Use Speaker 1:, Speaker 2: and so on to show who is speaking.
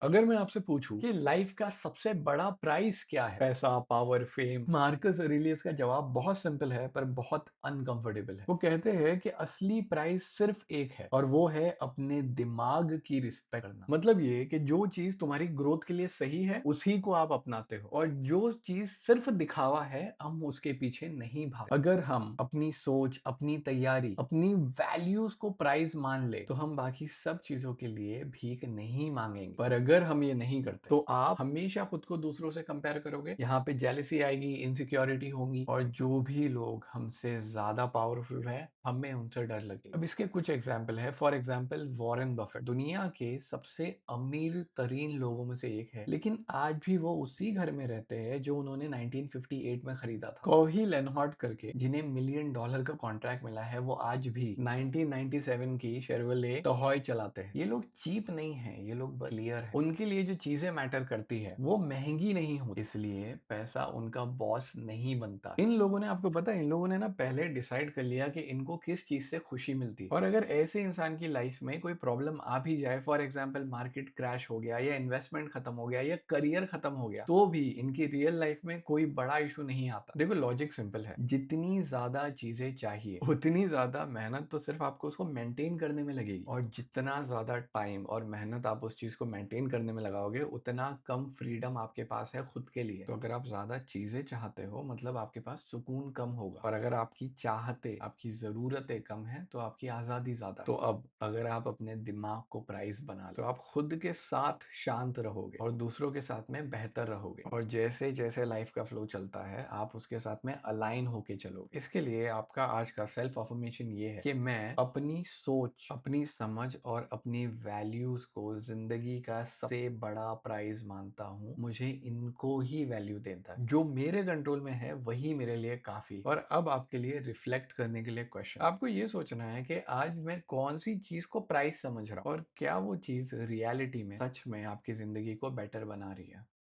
Speaker 1: अगर मैं आपसे पूछूं कि लाइफ का सबसे बड़ा प्राइस क्या है, पैसा, पावर, फेम, मार्कस ऑरेलियस का जवाब बहुत सिंपल है पर बहुत अनकंफर्टेबल है। वो कहते हैं कि असली प्राइस सिर्फ एक है और वो है अपने दिमाग की रिस्पेक्ट करना। मतलब ये कि जो चीज तुम्हारी ग्रोथ के लिए सही है उसी को आप अपनाते हो, और जो चीज सिर्फ दिखावा है हम उसके पीछे नहीं भाग। अगर हम अपनी सोच, अपनी तैयारी, अपनी वैल्यूज को प्राइस मान ले तो हम बाकी सब चीजों के लिए भीख नहीं मांगेंगे। पर अगर हम ये नहीं करते तो आप हमेशा खुद को दूसरों से कंपेयर करोगे, यहाँ पे जेलसी आएगी, इनसिक्योरिटी होंगी, और जो भी लोग हमसे ज्यादा पावरफुल है हमें उनसे डर लगेगा। अब इसके कुछ एग्जाम्पल है। फॉर एग्जाम्पल वॉरेन बफेट दुनिया के सबसे अमीर तरीन लोगों में से एक है, लेकिन आज भी वो उसी घर में रहते हैं जो उन्होंने 1958 में खरीदा था। कोही लेनहार्ट करके जिन्हें मिलियन डॉलर का कॉन्ट्रैक्ट मिला है, वो आज भी 1997 की शेरवले टॉय चलाते हैं। ये लोग चीप नहीं है, ये लोग क्लियर है। उनके लिए जो चीजें मैटर करती है वो महंगी नहीं होती, इसलिए पैसा उनका बॉस नहीं बनता। इन लोगों ने, आपको पता है, इन लोगों ने ना पहले डिसाइड कर लिया कि इनको किस चीज से खुशी मिलती है। और अगर ऐसे इंसान की लाइफ में कोई प्रॉब्लम आ भी जाए, फॉर एग्जाम्पल मार्केट क्रैश हो गया या इन्वेस्टमेंट खत्म हो गया या करियर खत्म हो गया, तो भी इनकी रियल लाइफ में कोई बड़ा इशू नहीं आता। देखो लॉजिक सिंपल है, जितनी ज्यादा चीजें चाहिए उतनी ज्यादा मेहनत तो सिर्फ आपको उसको मेंटेन करने में लगेगी, और जितना ज्यादा टाइम और मेहनत आप उस चीज को मेंटेन करने में लगाओगे उतना कम फ्रीडम आपके पास है खुद के लिए। तो अगर आप ज्यादा चीजें चाहते हो मतलब आपके पास सुकून कम होगा, और अगर आपकी चाहते, आपकी जरूरतें कम है तो आपकी आजादी ज्यादा है। तो अब अगर आप अपने दिमाग को प्राइस बना लो तो आप खुद के साथ शांत रहोगे और दूसरों के साथ में बेहतर रहोगे, और जैसे जैसे लाइफ का फ्लो चलता है आप उसके साथ में अलाइन होके चलोगे। इसके लिए आपका आज का सेल्फ अफर्मेशन ये है कि मैं अपनी सोच, अपनी समझ और अपनी वैल्यूज को जिंदगी का सबसे बड़ा प्राइज मानता हूँ। मुझे इनको ही वैल्यू देता है, जो मेरे कंट्रोल में है वही मेरे लिए काफी। और अब आपके लिए रिफ्लेक्ट करने के लिए क्वेश्चन, आपको ये सोचना है कि आज मैं कौन सी चीज को प्राइस समझ रहा हूँ और क्या वो चीज रियलिटी में सच में आपकी जिंदगी को बेटर बना रही है।